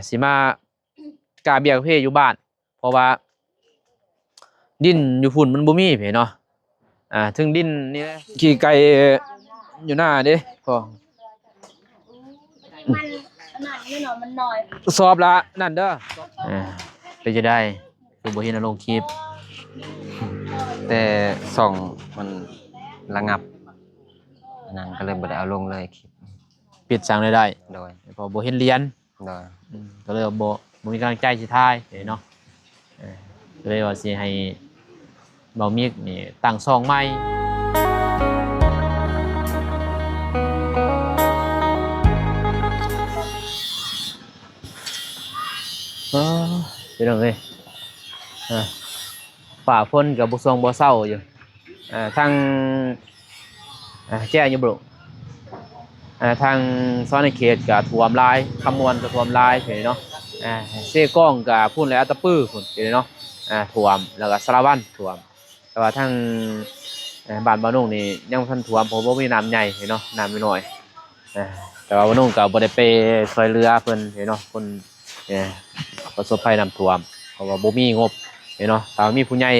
สิมากาเบียกเพอยู่บ้านเพราะว่าดินอยู่ฝุ่นมันบ่มีเพเนาะถึงดินนี่ขี่ไก่อยู่หน้าเด้พอมันไม่หนอนมันน้อยสอบละนั่นเด้อไปจะได้คือบ่เห็นลงคลิปแต่ส่องมันระงับนั่นก็เลยบ่ได้เอาลงเลยคลิปปิดสั่งได้โดยพอบ่เห็นเรียนโดยก็เลยบ่มีกำลังใจสิถ่ายเนาะก็เลยว่าสิให้เบามีกนี่ตั้งซองใหม่พี่น้องเอ้ยฝ่าฝนกับบ่ทรงบ่เศร้าอยู่ทางแจ้งอยู่บ่ทางซ้อนในเขตกับท่วมลายคำมวลกับท่วมลายเห็นเนาะเซ่ก้องกับพุ่นแล้วตะปื้อพุ่นเห็นเนาะท่วมแล้วก็สารวัตรท่วมแต่ว่าทางบ้านบ้านนุ่งนี่ยังทันท่วมเพราะว่ามีน้ำใหญ่เห็นเนาะน้ำไม่น้อยแต่ว่าบ้านนุ่งก็บ่ได้ไปช่วยเหลือเพิ่นเห็นเนาะเพิ่นประสบภัยน้ำท่วมเพราะว่าบ่มีงบเห็นเนาะถ้ามีผู้ใหญ่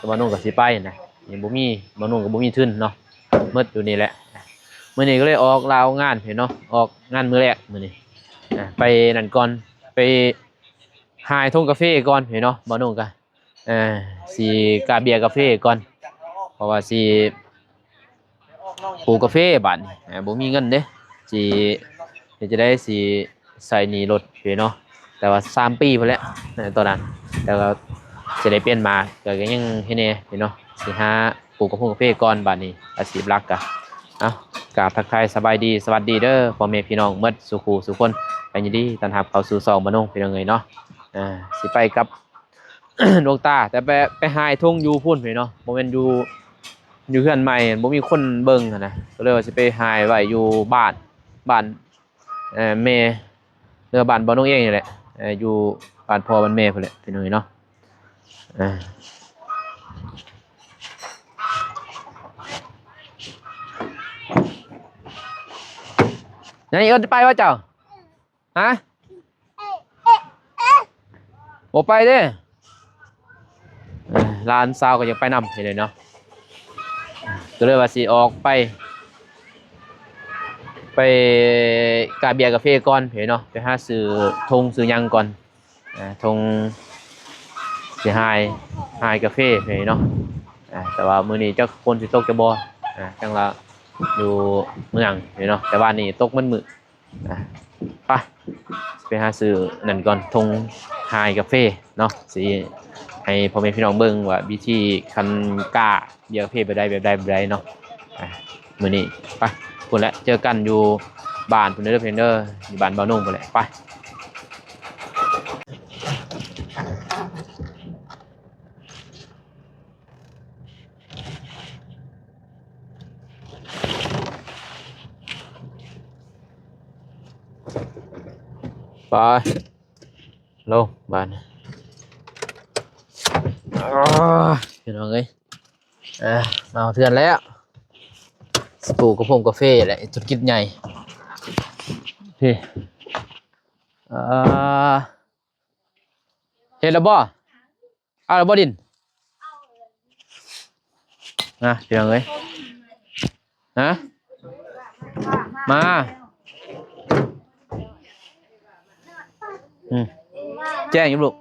บ้านนุ่งก็สิไปนะยังบ่มีบ้านนุ่งก็บ่มีทุนเนาะหมดอยู่นี่แหละมื้อนี้ก็เลยออกลาวงานเห็นเนาะออกงานมื้อแรกมื้อนี้ไปนั่นก่อนไปหายทงกาแฟก่อนเห็นเนาะบ่นุ่งก็สิกาเบียร์กาแฟก่อนเพราะว่าสิปลูกกาแฟบัดนี้บ่มีเงินเด้สิจะได้สิใส่หนี้รถเห็นเนาะแต่ว่า3 ปีพุ่นแหละตอนนั้นแต่ก็สิได้เปลี่ยนมาก็ยังเฮ็ดแน่เห็นเนาะสิหาปลูกกาแฟก่อนบัดนี้อาชีพหลักก็กราบทักทายสบายดีสวัสดีเด้อพ่อแม่พี่น้องเมื่อสุขูสุคนไปยินดีต้อนรับเข้าสู่ซองบ้านนุ่งพี่น้องเอ้ยเนาะสิไปกับ ดวงตาแต่ไปหายทุ่งอยู่พุ่นพี่เนาะบ่แม่นอยู่เฮือนใหม่บ่มีคนเบิ่งนะก็เลยว่าสิไปหายไว้อยู่บ้านแม่เรือบ้านบ่นุ่งเองนี่แหละอยู่บ้านพ่อบ้านแม่พุ่นแหละพี่น้องเอ้ยเนาะยังอีกไปว่าเจ้าฮะบ่ไปเด้ร้านซาวก็ยังไปนำเห็นเลยเนาะก็เลยว่าสิออกไปกาเบียร์กาแฟก่อนเห็นเนาะไปหาซื้อธงซื้อยังก่อนธงสิหายกาแฟเห็นเนาะแต่ว่ามื้อนี้เจ้าคนสิตกจะบ่จังละอยู่เมืองเห็นเนาะแต่ว่านี่ตกมันมืดไปหาซื้อนั่นก่อนธงหายกาแฟเนาะสิให้พ่อแม่พี่น้องเบิ่งว่าวิธีคันกล้าเบียร์กาแฟแบบใดเนาะมื้อนี้ไปพุ่นแหละเจอกันอยู่บ้านพุ่นเด้อเพิ่นเด้ออยู่บ้านบ่าวนุ่งพุ่นแหละไปลงบ้านพี่น้องเอ้ยมาเทือนแล้วสปูกาแฟแหละธุรกิจใหญ่พี่เห็นแล้วบ่เอาแล้วบ่ดินพี่น้องเอ้ยมาแจ้งอยู่ลูก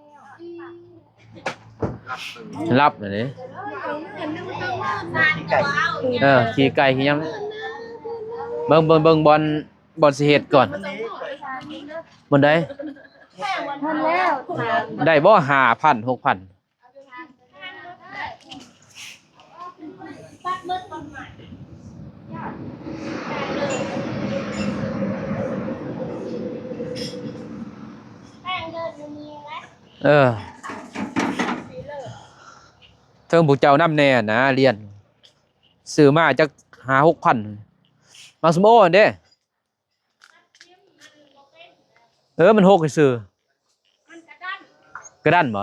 รับหน่อยดิขี่ไก่ขี่ยังเบิ่งบอลสิเฮ็ดก่อนบนได้ได้บ่5,000 6,000เทิงผู้เจ้านำแน่นะเรียนซื้อมาจัก5-6,000มาสมโอเด้มันหกซื่อมันกระด้านบ่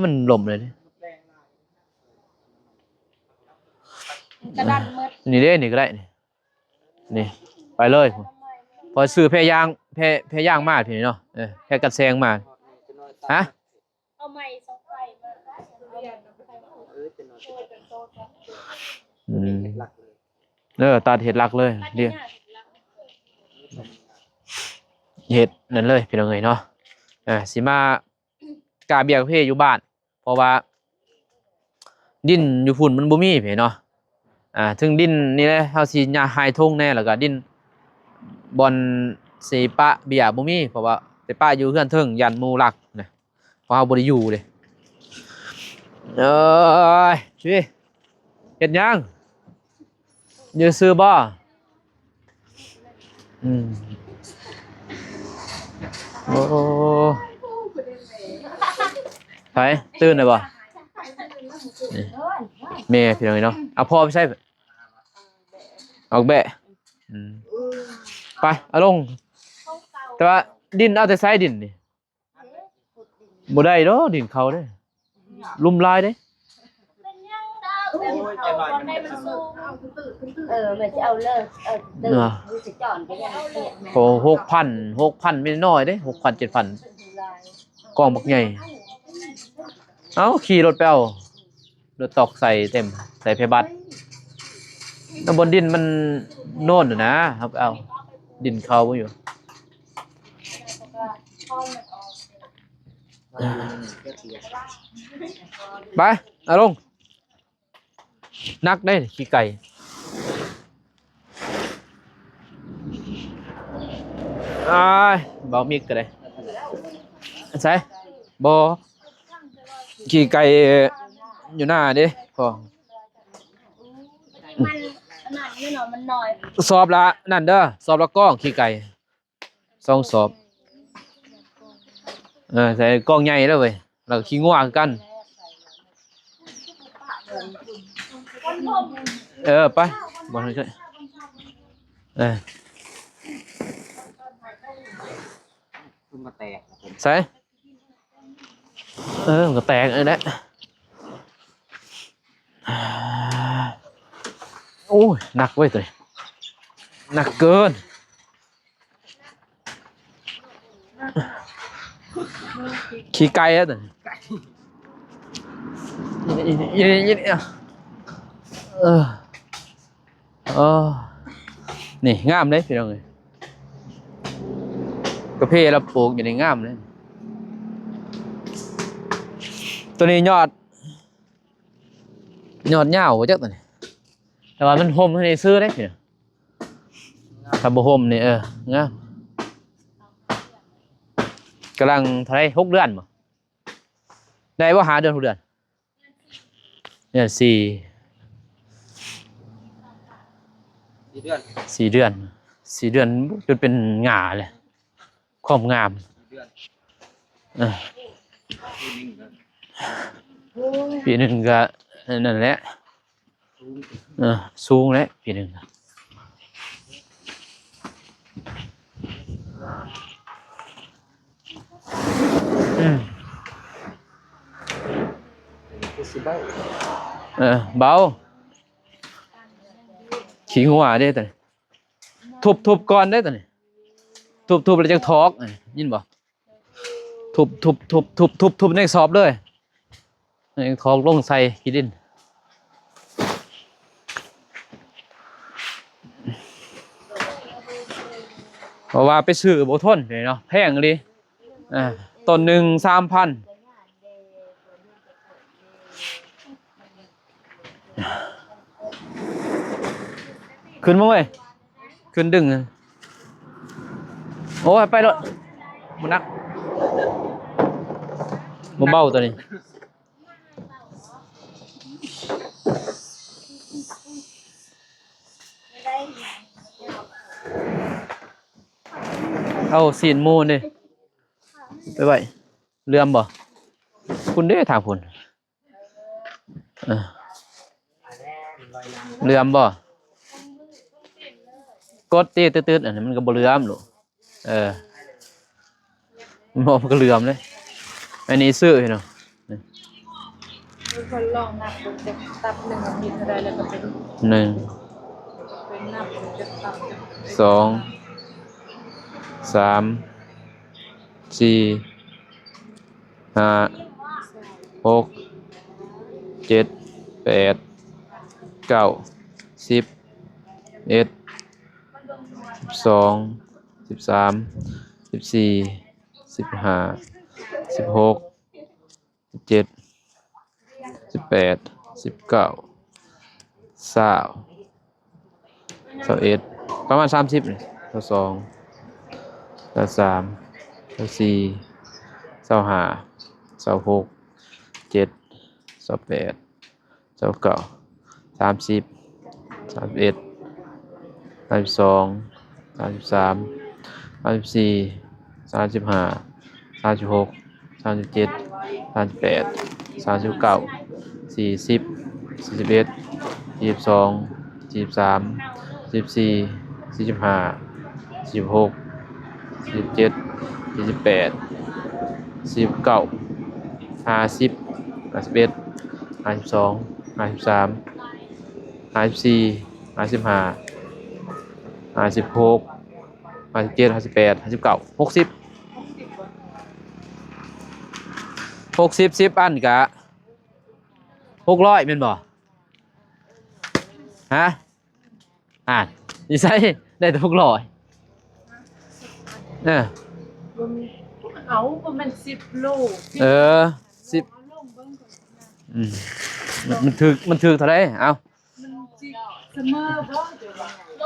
มันหล่มเลยกระด้านหมดนี่เด้นี่ก็ได้นี่ไปเลยพอซื้อแพรยาง แพย่างมาพี่เนาะแพกัดแซงมาฮะ เอาไม้สองไฟมาอืมตัดเห็ดหลักเลยเรียกเห็ดนั่นเลยพี่น้องเอ้ยเนาะสิมากาเบียกเพอยู่บ้านเพราะว่าดินอยู่ฝุ่นมันบ่มีพี่เนาะถึงดินนี่แหละเฮาสิหญ้าหายทงแน่แล้วก็ดินบอนสิปะเบียบ่มีเพราะว่าไปปะอยู่เฮือนเทิงยันหมู่รักนะเพราะเฮาบ่ได้อยู่เด้เอ้ยพี่เฮ็ดหยังอยู่ซื่อบ่โอ้ไปตื่นเลยบ่แม่พี่น้องเนาะเอาพ่อไปใช่ออกแบะไปเอาลงแต่ว่าดินเอาแต่ไซดินนี่บ่ได้เนาะดินเขาเด้ลุ่มลายเด้มันจะเอาเลิกตื่นจะจอนไปยังเปียกโอ้6,000ไม่น้อยเด้6,000 7,000กองบักใหญ่เอ้าขี่รถไปเอารถตอกใส่เต็มใส่เพบัสน้ำบนดินมันโน่นอยู่นะครับเอาดินเขาอยู่ไปเอาลงนักได้ขี้ไก่เบามิกก็ได้ใช่บอขี้ไก่อยู่หน้าดิพอมันขนาดนี้เนาะมันน้อยสอบละนั่นเด้อสอบละกล้องขี้ไก่2 สอบใส่กล้องใหญ่แล้วเว้ยแล้วขี้ง่วงกันไปบอลช่วยมาแตกใส่มันก็แตกเลยแหละโอ้ยหนักเว้ยตัวหนักเกินขี้ไก่อะตัวนี่งามเลยพี่น้องเลยกระเพาะเราปลูกอยู่ในงามเลยตัวนี้ยอดเหย้าจักตัวนี้แต่ว่ามันห่มให้ซื้อได้พี่ถ้าบ่ห่มนี่งามกำลังเท่าไร6 เดือนบ่ได้ว่าหาเดือน6 เดือนเนี่ย4 เดือน4 เดือนจนเป็นหง่าเลยความงามปีหนึ่งก็นั่นแหละสูงแล้วปีหนึ่งเบาขี้หัวได้แต่ทุบก่อนได้แต่นี่ทุบแล้วจะทอกยินบ่ทุบในสอบเลยในทอกลงใส่ขี้ดินเพราะว่าไปซื้อบ่ทนเนาะแพงเลยต้นหนึ่ง3,000ขึ้นมั้งเว้ยขึ้นดึงโอ้ยไปรถมันนักมันเบาตัวนี้เอาสีนมูนดิไปเลื่อมบ่คุณได้ถามคุณเลื่อมบ่กดตีตื้ออันนี้มันก็บ่เลื่อมหรอกมันก็เลื่อมเลยอันนี้ซื้อเนาะคนลองนับดูจะตับ1 อาทิตย์ได้แล้วก็เป็น1 นับจะตับ2 3 4 5 6 7 8 9 10 11 12 13 14 15 16 17 18 19 20 21ประมาณ30นี่22 23 24 25 26 7 28 29 30 31 32 33 34 35 36 37 38 39 40 41 42 43 44 45 46 47 48 49 50 51 52 53 54 55 56 57 58 59 60 10 อันกะ600แม่นบ่ฮะนี่ใส่ได้แต่600เอาประมาณ10 โล 10อืมมันถึกเท่าไหร่เอ้า มันสิเสมอบ่เดี๋ยวว่าโล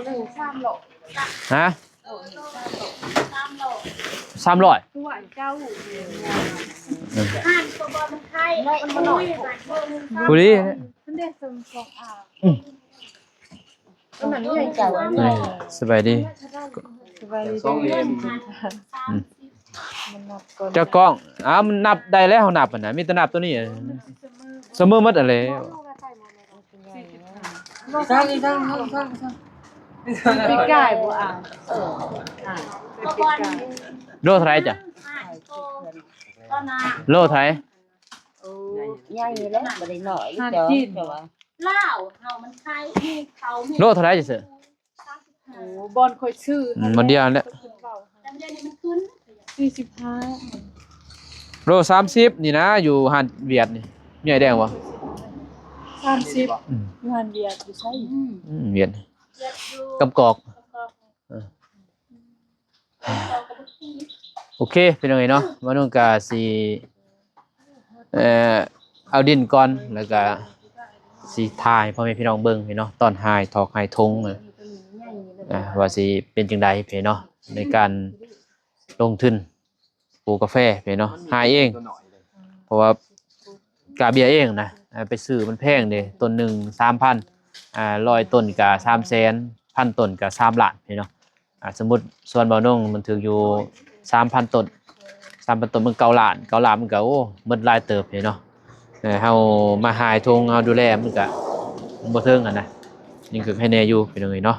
หนึ่ง3 โล ฮะ 300 ตัวเจ้า ห้านตัวบอลมันไข่มันมาหน่อย ผู้นี้ มันได้สมฟองอ่ะ มันใหญ่เจ้าอันนี้ สบายดี สบายดี มันนับก่อน เจ้ากล้องมันนับได้แล้วนับอ่ะนะมีแต่นับตัวนี้เสมอหมดอะไร ปีกายบ่อ่ะ ตัวบอล โลเท่าไหร่จ้ะ ห้านก็นา โลเท่าไหร่ ใหญ่แล้วบ่ได้หน่อย หัน เจ้า กิน เล่าเฮามันไข่มีเขามี โลเท่าไหร่จ้ะเสือ โอ้บอลค่อยชื่อ มันเดียวนั่นแหละ แต่ไม่ได้นี่มันขึ้น 45 โล30นี่นะอยู่หาดเวียดนี่ใหญ่แดงวะ 30อยู่หันเดียดอยู่ใช่ เวียด เจ็บอยู่ กำกอกโอเคเป็นยังไงเนาะมานุ่งกาสีเอาดินก่อนแล้วก็สีทายพ่อแม่พี่น้องเบิ่งพี่เนาะตอนหายทอกหายทงว่าสิเป็นจังใดพี่เนาะในการลงทุนปลูกกาแฟพี่เนาะหายเอง เพราะว่ากาเบียเองนะไปซื้อมันแพงเด้ต้นหนึ่ง 3,000100 ต้นก็300,000 1,000 ต้นก็3 ล้านพี่เนาะสมมุติส่วนบ่าวนุ่งมันถืออยู่ 3,000 ต้น 3,000 ต้นมัน9 ล้านมันก็โอ้หมดหลายเติบพี่เนาะเฮามาหายทงเฮาดูแลมันก็บ่ถึงอ่ะนะยังคือให้แน่อยู่พี่น้องเอ้ยเนาะ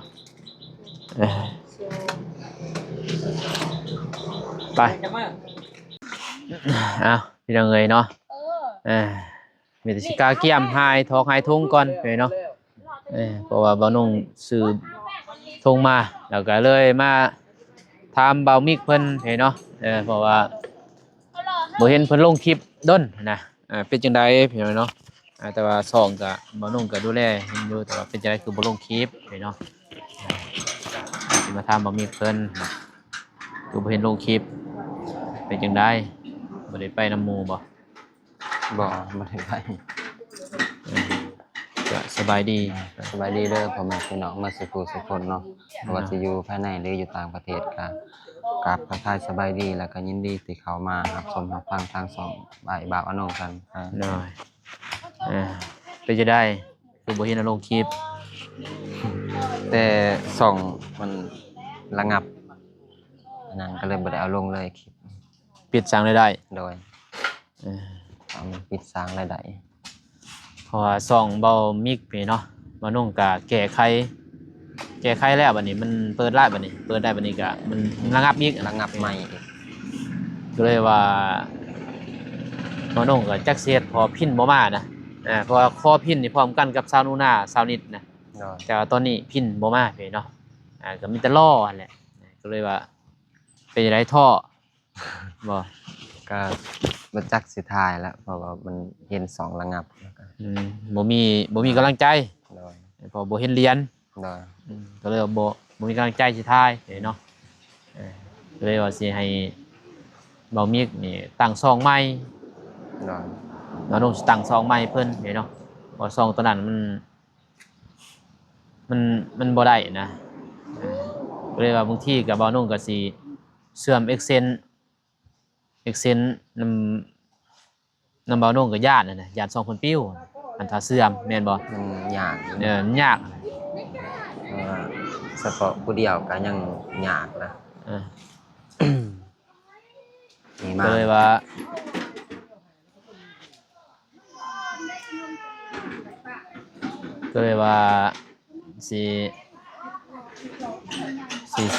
ไปพี่น้องเอ้ยเนาะมีแต่สิกาเกี่ยมหายทอกหายทงก่อนไปเนาะเพราะว่าบ่าวนุ่งซื้อทงมาแล้วก็เลยมาถามบ่าวมิกเพิ่นให้เนาะเพราะว่าบ่เห็นเพิ่นลงคลิปด้นนะเป็นจังได๋พี่น้องเนาะแต่ว่าช่องก็บ่าวนุ่งก็ดูแลเห็นอยู่แต่ว่าเป็นจังได๋คือบ่ลงคลิปพี่เนาะสิมาถามบ่าวมิกเพิ่นคือบ่เห็นลงคลิปเป็นจังได๋บ่ได้ไปนำหมู่บ่ บ่ได้ไป ก็สบายดี สบายดีเด้อพ่อแม่พี่น้องมาสุขสุขคนเนาะบ่ว่าสิอยู่ภายในหรืออยู่ต่างประเทศก็กราบทักทายสบายดีแล้วก็ยินดีที่เข้ามารับชมรับฟังทางสองบ่าวอนงกัน หน่อยเป็นจะได้คือบ่เห็นลงคลิป แต่ส่องมันระงับอันนั้นก็เลยบ่ได้เอาลงเลยคลิป ปิดสั่งได้ โดยเอามันปิดสร้างรายได้ เพราะว่าส่องเบามิกไปเนาะมานุ่งกะแก้ไขแล้วบัดนี้มันเปิดได้บัดนี้ก็มันระงับอีก ระงับใหม่อีก ก็เลยว่ามานุ่งก็จักเสียดพอพินบ่มานะเพราะว่าข้อพินนี่พร้อมกันกับซาวนูนาซาวนิดนะ โดย แต่ว่าตอนนี้พินบ่มาไปเนาะก็มีแต่ล่อนั่นแหละก็เลยว่า เป็นจังไดท่อบ่ ก็บ่จักสิทายแล้วเพราะว่ามันเห็น2ระงับแล้วก็ อืมบ่มีกำลังใจ โดย เพอบ่เห็นเหรียญ โดย ก็เลยว่าบ่มีกำลังใจสิทายเนาะก็เลยว่าสิให้เบามีนี่ตั้งซองใหม่ โดย บ่ต้องสิตั้งซองใหม่เพิ่นเนาะเพราะซองตัวนั้นมันบ่ได้นะก็เลยว่าบางทีก็บ่นุ่งก็สิเสื่อม Excel นำบ่นุ่งก็ย้านนั่นน่ะย้านซองเพิ่นปิ้วอันถ้าเสื่อมแม่นบ่ มันยากอยู่ มันยาก เพราะว่าเฉพาะผู้เดียวก็ยังยากนะ เออ มี ก็ มาก เลยว่าสิ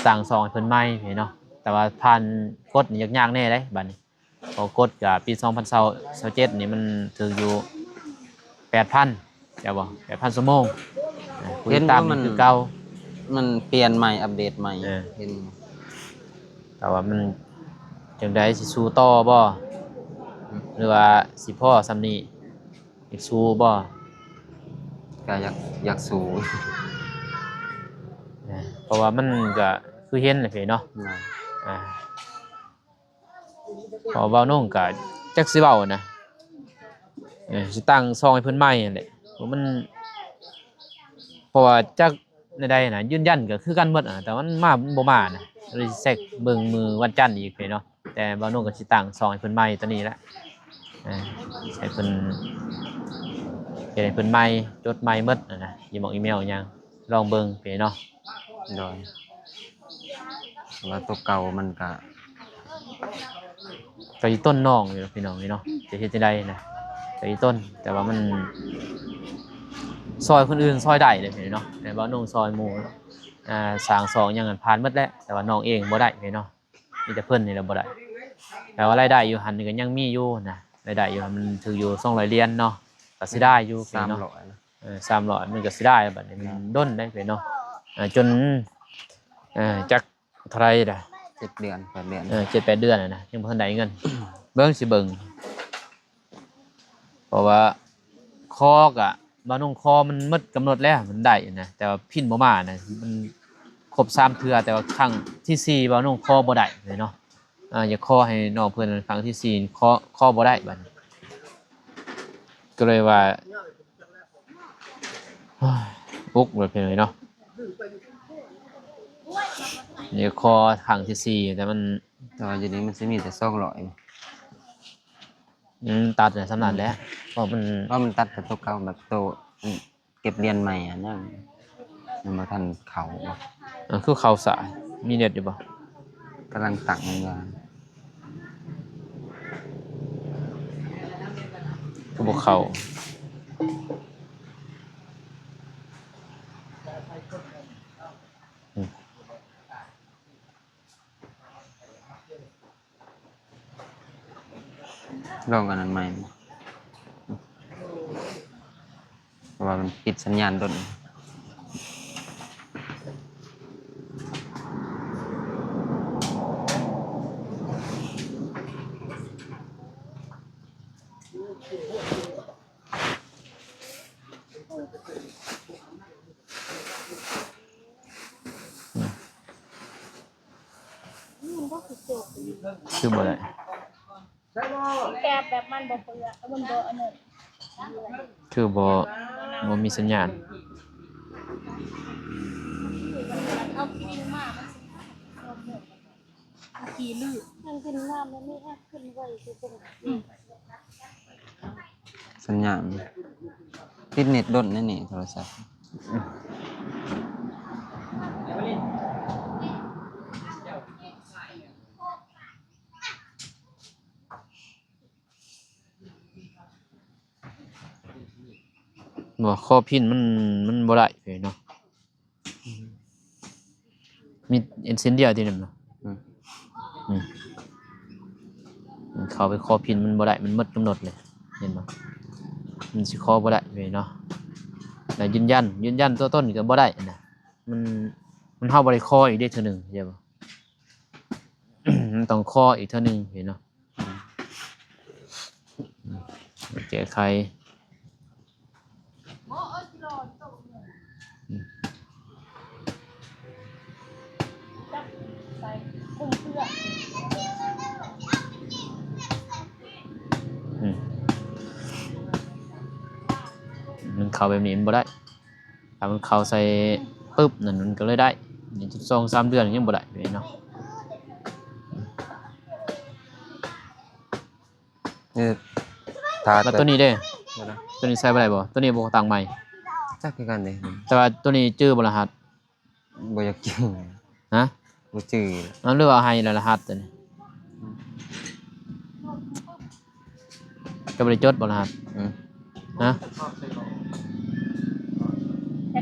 สั่งซองให้เพิ่นใหม่เนาะแต่ว่าผ่านกฎนี่ยากๆแน่เด้บัดนี้เพอกฎก็ปี2027นี่มันถึงอยู่ 8,000ใช่บ่8,000 ชั่วโมงผู้ติดตามนี่คือเก่า มันเปลี่ยนใหม่อัปเดตใหม่ เออ เห็น แต่ว่ามันจังไดสิสู้ต่อบ่หรือว่าสิพอส่ำนี้อีกสู้บ่ ก็อยากสู้ เพราะว่ามันก็คือเห็นแหละเนาะ นะ อ่าพอเว้าน้องก็จักสิเว้านะสิตั้งซองให้เพิ่นใหม่นั่นแหละเพราะว่าจักใดๆน่ะยืนยันก็คือกันหมดแต่มันบ่มานะเลยสิเช็คเบิ่งมือวันจันทร์อีกเนาะแต่เว้าน้องก็สิตั้งซองให้เพิ่นใหม่ตัวนี้แหละให้เพิ่นเฮ็ดให้เพิ่นใหม่จดใหม่หมดนะอีเมลหยังลองเบิ่งเนาะ โดยว่าตัวเก่ามันก็ ก็อีต้นน้องอยู่พี่น้องนี่เนาะจะเฮ็ดจังไดนะก็อีต้นแต่ว่ามันซอยคนอื่นซอยได้เด้เนาะแต่ว่าน้องซอยหมู่สร้างซองหยังผ่านหมดแล้วแต่ว่าน้องเองบ่ได้เนาะมีแต่เพิ่นนี่แหละบ่ได้แต่ว่ารายได้อยู่หั่นนี่ก็ยังมีอยู่นะรายได้อยู่มันถืออยู่200เหรียญเนาะก็สิได้อยู่พี่เนาะ 300นะ 300มันก็สิได้บัดนี้มันด้นได้พี่เนาะจนจักเท่าไหร่ล่ะ 7เดือน8เดือน 7-8 เดือนนะยังบ่ทันได้เงิน เบิ่งสิเบิ่งเพราะว่าคอกะบ่นุ่งคอมันหมดกำหนดแล้วมันได้นะแต่ว่าพินบ่มานะมันครบ3เทื่อแต่ว่าครั้งที่4บ่นุ่งคอบ่ได้เลยเนาะอย่าคอให้น้องเพิ่นครั้งที่4คอบ่ได้บัดนี้ก็เลยว่าอุกเลยเพิ่นเลยเนาะนี่คอครั้งที่4แต่มัน แต่ว่าอยู่นี้มันสิมีแต่200 ตัดเนี่ยสำนักแล้วเพราะมัน เพราะมันตัดแต่ตัวเก่าแบบโตเก็บเรียนใหม่อ่ะนั่นมันบ่ทันเข้า คือเขาสายมีเน็ตอยู่ป่ะ กำลังตั้งงาน คือบอกเขาลองอันนั้นใหม่เพราะว่ามันปิดสัญญาณดนคือบ่ได้ แกะแบบมันบ่เปื้อนมันบ่อันนั้น คือบ่มีสัญญาณ เอากินมามันขี่ลื่นมันขึ้นน้ำมันไม่แอบขึ้นไว้คือเป็น สัญญาณติดเน็ตดนนั่นนี่โทรศัพท์ บ่ข้อพินมันบ่ได้เด้เนาะมีเส้นเดียวที่นั่นเนาะเข้าไปข้อพินมันบ่ได้มันหมดกำหนดเลยเห็นบ่มันสิข้อบ่ได้เด้เนาะแล้วยืนยันตัวต้นก็บ่ได้นะมันเฮาบ่ได้ข้ออีกเด้เทื่อนึงเข้าใจบ่ มันต้องข้ออีกเท่านึงเห็นเนาะแก้ไขมันเข้าแบบนี้มันบ่ได้ถ้ามันเข้าใส่ปึ๊บนั่นมันก็เลยได้นี่2-3 เดือนยังบ่ได้เนาะ นี่ถ้า แล้วตัวนี้เด้ บ่ได้ ตัวนี้ใส่บ่ได้บ่ตัวนี้บ่ต่างใหม่ จักคือกันเด้ แต่ว่าตัวนี้จื้อบ่รหัส บ่อยากจื้อ ฮะ บ่จื้อ มันเรียกว่าให้รหัสตัวนี้ก็บ่ได้จดบ่รหัส อืม ฮะ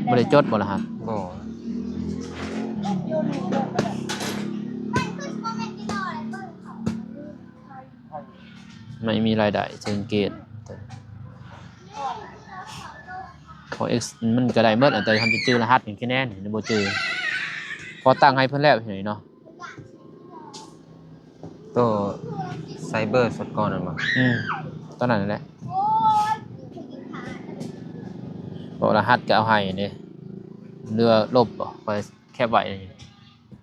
บ่ได้จดบ่รหัส บ่ ไม่มีรายได้เชิงเกตพอ X มันก็ได้หมดแต่ทำจะจื้อรหัสอย่างแค่แน่นี่บ่จื้อพอตั้งให้เพิ่นแล้วเห็นเนาะ ตัวไซเบอร์สดก่อนนั่นบ่ ตอนนั้นแหละบ่รหัสก็เอาให้นี่เรือลบบ่คอยแคปไว้นี่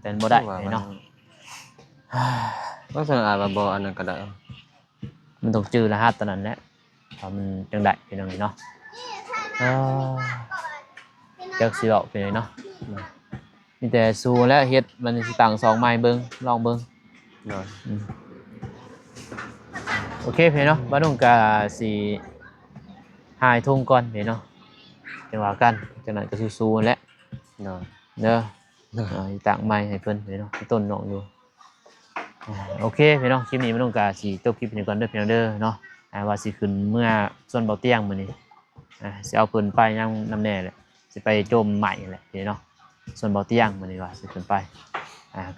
แต่มันบ่ได้เนาะ ก็ส่วนอาจว่าบ่อันนั้นก็ได้ มันต้องจื้อรหัสตอนนั้นแหละเพราะมันจังได้เป็นจังนี้เนาะจักสิเว้าเป็นไงเนาะมีแต่สู้และเฮ็ดมันสิตั้ง2ไม้เบิ่งลองเบิ่ง เนาะ โอเคเพิ่นเนาะบ่ต้องก็สิหายทุ่งก่อนเพิ่นเนาะจังว่ากันจังนั้นก็สู้ๆแหละ เนาะ เด้อสิตั้งไม้ให้เพิ่นเพิ่นเนาะต้นน้องอยู่โอเคเพิ่นเนาะคลิปนี้บ่ต้องก็สิจบคลิปนี้ก่อนเด้อเพิ่นเด้อเนาะว่าสิขึ้นเมื่อส่วนเบาเตียงมื้อนี้สิเอาเพิ่นไปยังน้ำแน่แหละสิไปโจมใหม่แหละเพิ่นเนาะส่วนเบาเตียงมื้อนี้ว่าสิขึ้นไป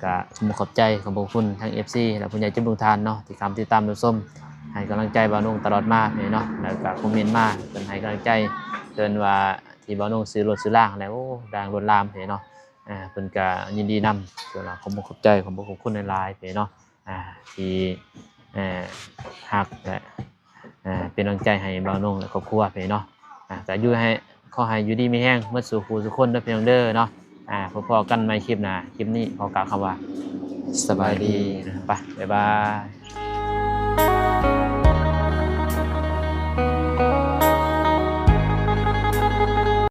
ก็ขอบใจขอบคุณทั้ง FC และผู้ใหญ่ใจบุญทานเนาะที่ติดตามรับชมให้กำลังใจบ่าวนุ่งตลอดมาเนาะแล้วก็คอมเมนต์มาเพิ่นให้กำลังใจเพิ่นว่าที่บ่าวนุ่งซื้อรถซื้อล่างแล้วโอ้ดังรวนลามเนาะเพิ่นก็ยินดีนำส่วนขอบใจขอบคุณในไลน์เนาะที่ฮักและเป็นกำลังใจให้บ่าวนุ่งและครอบครัวเนาะก็อยู่ให้ขอให้อยู่ดีมีแรงเมื่อสู่ผู้ทุกคนเด้อเพียงเด้อเนาะพอๆกันใหม่คลิปหน้าคลิปนี้ขอกล่าวคำว่าสบายดีไปบ๊ายบาย